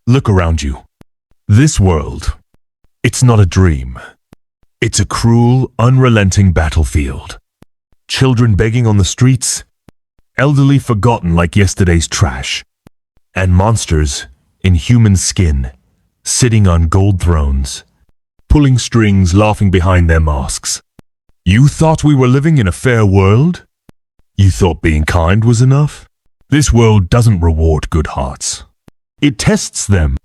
Look around you. This world, it's not a dream. It's a cruel, unrelenting battlefield. Children begging on the streets, elderly forgotten like yesterday's trash, and monsters in human skin, sitting on gold thrones, pulling strings, laughing behind their masks. You thought we were living in a fair world? You thought being kind was enough? This world doesn't reward good hearts. It tests them.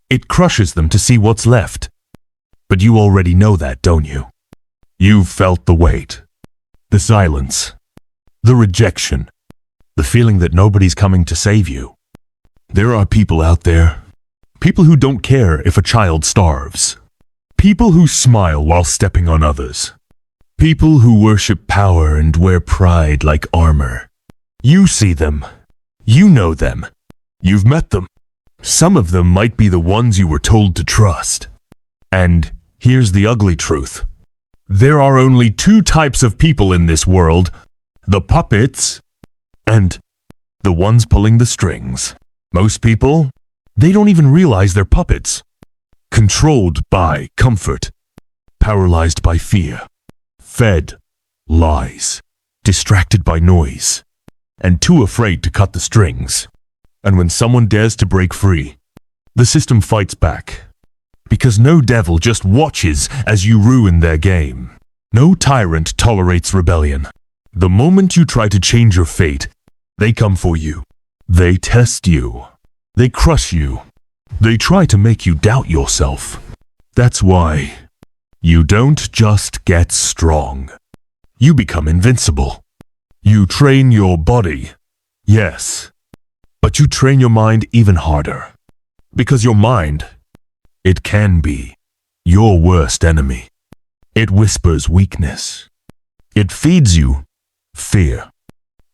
It crushes them to see what's left. But you already know that, don't you? You've felt the weight, the silence, the rejection, the feeling that nobody's coming to save you. There are people out there, people who don't care if a child starves, people who smile while stepping on others, people who worship power and wear pride like armor. You see them. You know them. You've met them. Some of them might be the ones you were told to trust. And here's the ugly truth. There are only two types of people in this world, the puppets and the ones pulling the strings. Most people, they don't even realize they're puppets. Controlled by comfort, paralyzed by fear, fed lies, distracted by noise, and too afraid to cut the strings. And when someone dares to break free, the system fights back. Because no devil just watches as you ruin their game. No tyrant tolerates rebellion. The moment you try to change your fate, they come for you. They test you. They crush you. They try to make you doubt yourself. That's why you don't just get strong. You become invincible. You train your body, yes, but you train your mind even harder. Because your mind, it can be your worst enemy. It whispers weakness. It feeds you fear.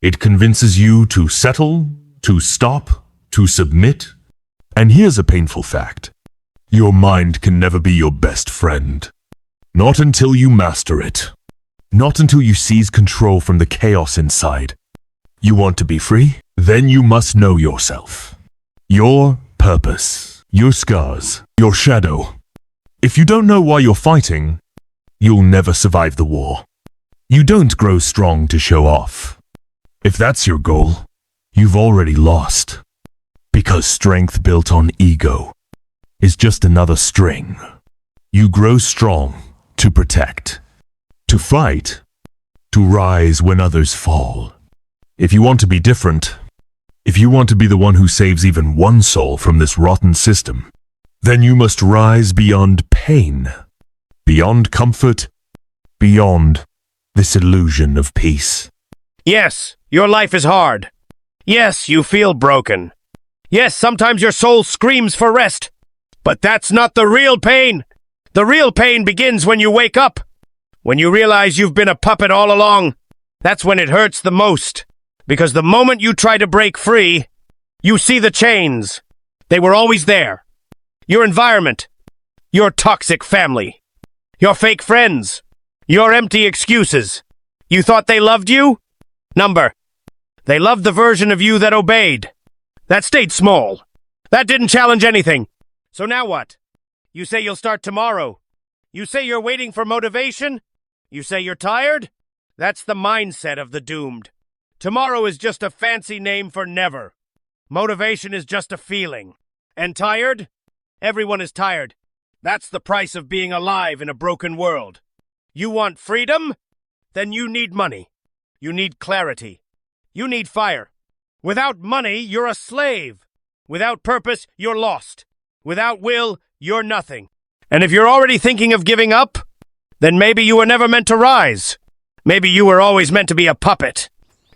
It convinces you to settle, to stop, to submit. And here's a painful fact. Your mind can never be your best friend. Not until you master it. Not until you seize control from the chaos inside. You want to be free? Then you must know yourself. Your purpose, your scars, your shadow. If you don't know why you're fighting, you'll never survive the war. You don't grow strong to show off. If that's your goal, you've already lost. Because strength built on ego is just another string. You grow strong to protect, to fight, to rise when others fall. If you want to be different, if you want to be the one who saves even one soul from this rotten system, then you must rise beyond pain, beyond comfort, beyond this illusion of peace. Yes, your life is hard. Yes, you feel broken. Yes, sometimes your soul screams for rest. But that's not the real pain. The real pain begins when you wake up. When you realize you've been a puppet all along. That's when it hurts the most. Because the moment you try to break free, you see the chains. They were always there. Your environment. Your toxic family. Your fake friends. Your empty excuses. You thought they loved you? They loved the version of you that obeyed. That stayed small. That didn't challenge anything. So now what? You say you'll start tomorrow. You say you're waiting for motivation. You say you're tired. That's the mindset of the doomed. Tomorrow is just a fancy name for never. Motivation is just a feeling. And tired? Everyone is tired. That's the price of being alive in a broken world. You want freedom? Then you need money. You need clarity. You need fire. Without money, you're a slave. Without purpose, you're lost. Without will, you're nothing. And if you're already thinking of giving up, then maybe you were never meant to rise. Maybe you were always meant to be a puppet.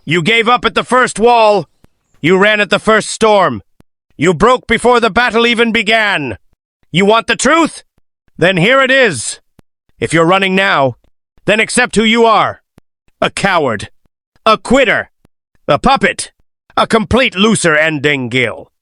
You gave up at the first wall. You ran at the first storm. You broke before the battle even began. You want the truth? Then here it is. If you're running now, then accept who you are. A coward. A quitter. A puppet. A complete loser ending gill.